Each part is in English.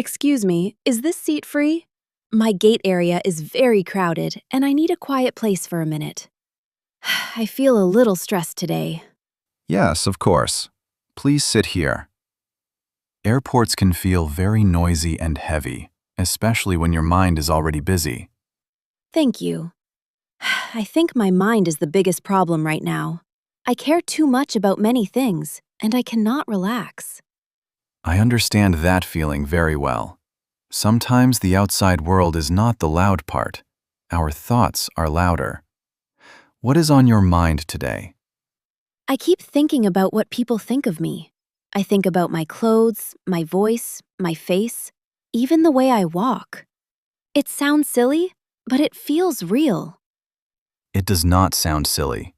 Excuse me, is this seat free? My gate area is very crowded, and I need a quiet place for a minute. I feel a little stressed today. Yes, of course. Please sit here. Airports can feel very noisy and heavy, especially when your mind is already busy. Thank you. I think my mind is the biggest problem right now. I care too much about many things, and I cannot relax. I understand that feeling very well. Sometimes the outside world is not the loud part. Our thoughts are louder. What is on your mind today? I keep thinking about what people think of me. I think about my clothes, my voice, my face, even the way I walk. It sounds silly, but it feels real. It does not sound silly.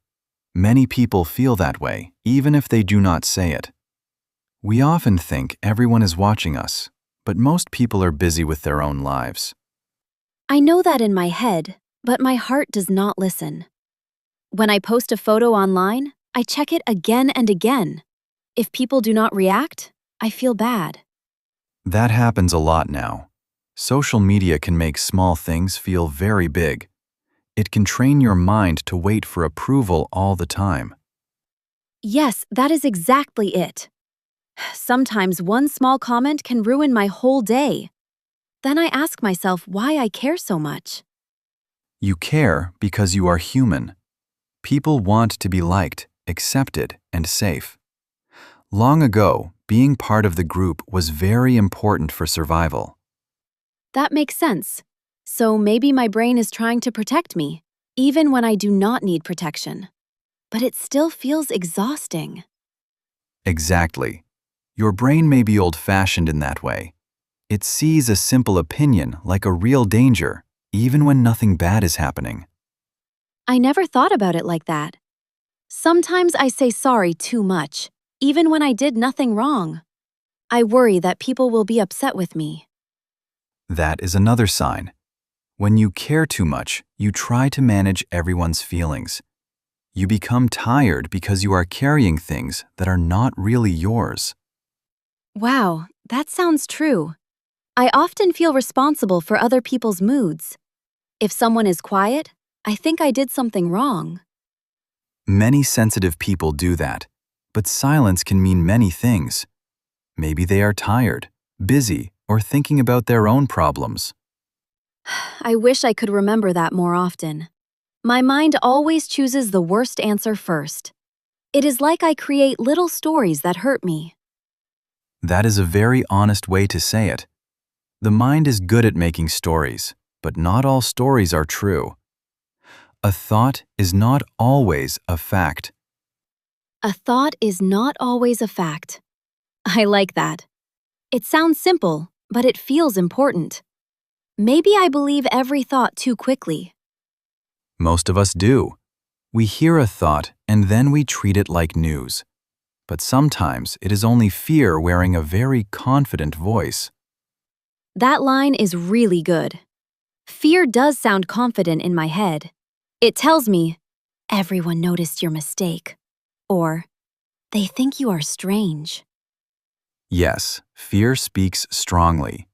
Many people feel that way, even if they do not say it. We often think everyone is watching us, but most people are busy with their own lives. I know that in my head, but my heart does not listen. When I post a photo online, I check it again and again. If people do not react, I feel bad. That happens a lot now. Social media can make small things feel very big. It can train your mind to wait for approval all the time. Yes, that is exactly it. Sometimes one small comment can ruin my whole day. Then I ask myself why I care so much. You care because you are human. People want to be liked, accepted, and safe. Long ago, being part of the group was very important for survival. That makes sense. So maybe my brain is trying to protect me, even when I do not need protection. But it still feels exhausting. Exactly. Your brain may be old-fashioned in that way. It sees a simple opinion like a real danger, even when nothing bad is happening. I never thought about it like that. Sometimes I say sorry too much, even when I did nothing wrong. I worry that people will be upset with me. That is another sign. When you care too much, you try to manage everyone's feelings. You become tired because you are carrying things that are not really yours. Wow, that sounds true. I often feel responsible for other people's moods. If someone is quiet, I think I did something wrong. Many sensitive people do that, but silence can mean many things. Maybe they are tired, busy, or thinking about their own problems. I wish I could remember that more often. My mind always chooses the worst answer first. It is like I create little stories that hurt me. That is a very honest way to say it. The mind is good at making stories, but not all stories are true. A thought is not always a fact. A thought is not always a fact. I like that. It sounds simple, but it feels important. Maybe I believe every thought too quickly. Most of us do. We hear a thought and then we treat it like news. But sometimes it is only fear wearing a very confident voice. That line is really good. Fear does sound confident in my head. It tells me, everyone noticed your mistake. Or, they think you are strange. Yes, fear speaks strongly.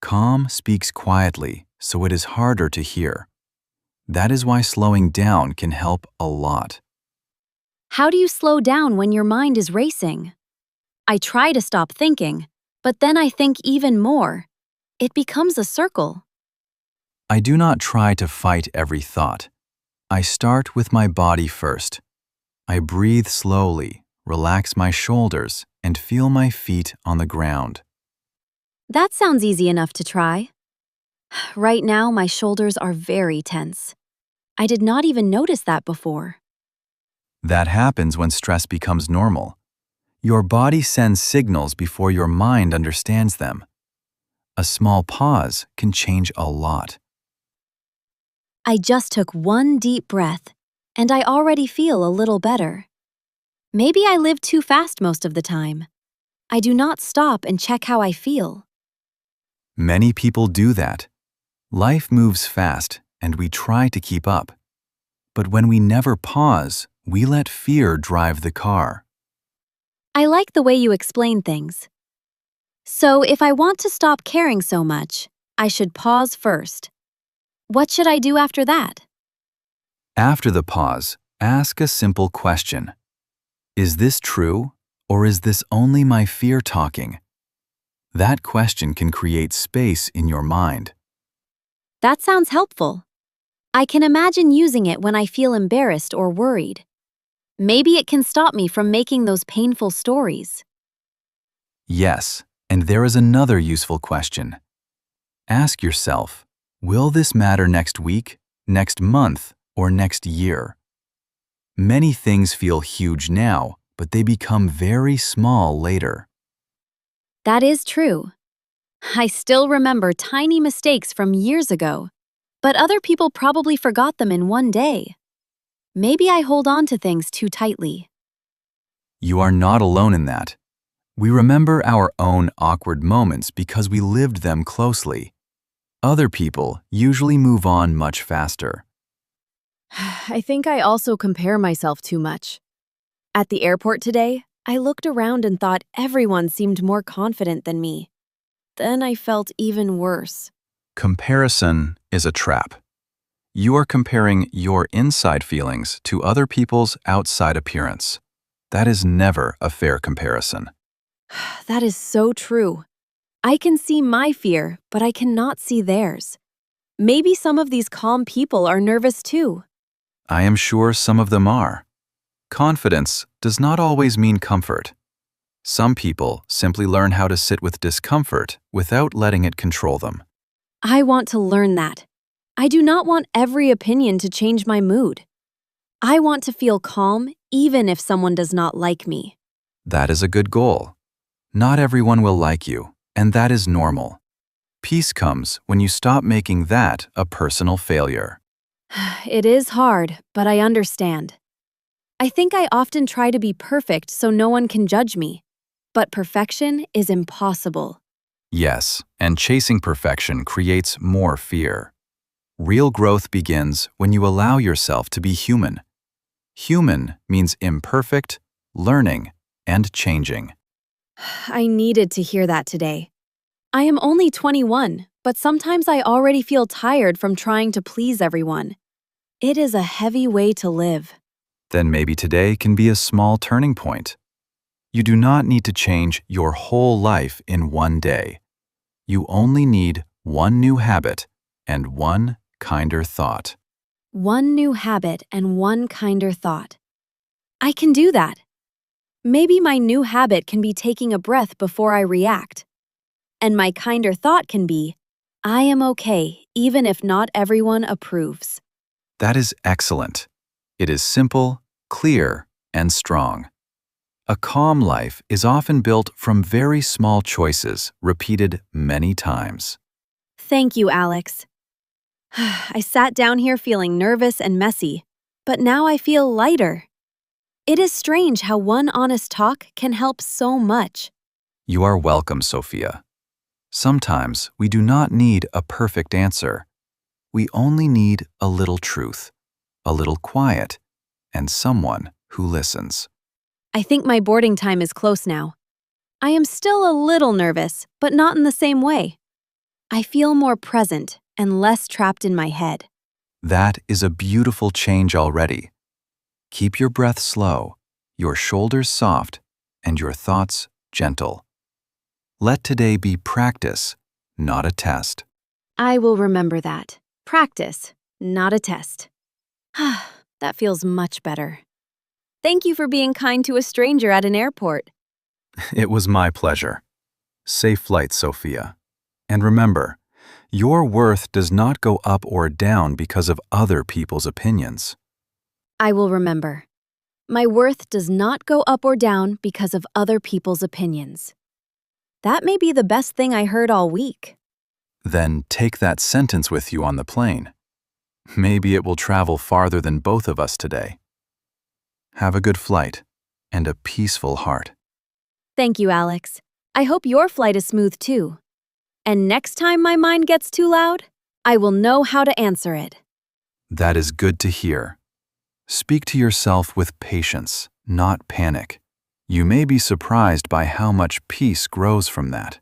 Calm speaks quietly, so it is harder to hear. That is why slowing down can help a lot. How do you slow down when your mind is racing? I try to stop thinking, but then I think even more. It becomes a circle. I do not try to fight every thought. I start with my body first. I breathe slowly, relax my shoulders, and feel my feet on the ground. That sounds easy enough to try. Right now, my shoulders are very tense. I did not even notice that before. That happens when stress becomes normal. Your body sends signals before your mind understands them. A small pause can change a lot. I just took one deep breath, and I already feel a little better. Maybe I live too fast most of the time. I do not stop and check how I feel. Many people do that. Life moves fast, and we try to keep up. But when we never pause, we let fear drive the car. I like the way you explain things. So if I want to stop caring so much, I should pause first. What should I do after that? After the pause, ask a simple question. Is this true, or is this only my fear talking? That question can create space in your mind. That sounds helpful. I can imagine using it when I feel embarrassed or worried. Maybe it can stop me from making those painful stories. Yes, and there is another useful question. Ask yourself, will this matter next week, next month, or next year? Many things feel huge now, but they become very small later. That is true. I still remember tiny mistakes from years ago, but other people probably forgot them in one day. Maybe I hold on to things too tightly. You are not alone in that. We remember our own awkward moments because we lived them closely. Other people usually move on much faster. I think I also compare myself too much. At the airport today, I looked around and thought everyone seemed more confident than me. Then I felt even worse. Comparison is a trap. You are comparing your inside feelings to other people's outside appearance. That is never a fair comparison. That is so true. I can see my fear, but I cannot see theirs. Maybe some of these calm people are nervous too. I am sure some of them are. Confidence does not always mean comfort. Some people simply learn how to sit with discomfort without letting it control them. I want to learn that. I do not want every opinion to change my mood. I want to feel calm even if someone does not like me. That is a good goal. Not everyone will like you, and that is normal. Peace comes when you stop making that a personal failure. It is hard, but I understand. I think I often try to be perfect so no one can judge me. But perfection is impossible. Yes, and chasing perfection creates more fear. Real growth begins when you allow yourself to be human. Human means imperfect, learning, and changing. I needed to hear that today. I am only 21, but sometimes I already feel tired from trying to please everyone. It is a heavy way to live. Then maybe today can be a small turning point. You do not need to change your whole life in one day. You only need one new habit and one kinder thought. One new habit and one kinder thought. I can do that. Maybe my new habit can be taking a breath before I react. And my kinder thought can be, I am okay even if not everyone approves. That is excellent. It is simple, clear, and strong. A calm life is often built from very small choices repeated many times. Thank you, Alex. I sat down here feeling nervous and messy, but now I feel lighter. It is strange how one honest talk can help so much. You are welcome, Sophia. Sometimes we do not need a perfect answer. We only need a little truth, a little quiet, and someone who listens. I think my boarding time is close now. I am still a little nervous, but not in the same way. I feel more present and less trapped in my head. That is a beautiful change already. Keep your breath slow, your shoulders soft, and your thoughts gentle. Let today be practice, not a test. I will remember that. Practice, not a test. That feels much better. Thank you for being kind to a stranger at an airport. It was my pleasure. Safe flight, Sophia. And remember, your worth does not go up or down because of other people's opinions. I will remember. My worth does not go up or down because of other people's opinions. That may be the best thing I heard all week. Then take that sentence with you on the plane. Maybe it will travel farther than both of us today. Have a good flight and a peaceful heart. Thank you, Alex. I hope your flight is smooth too. And next time my mind gets too loud, I will know how to answer it. That is good to hear. Speak to yourself with patience, not panic. You may be surprised by how much peace grows from that.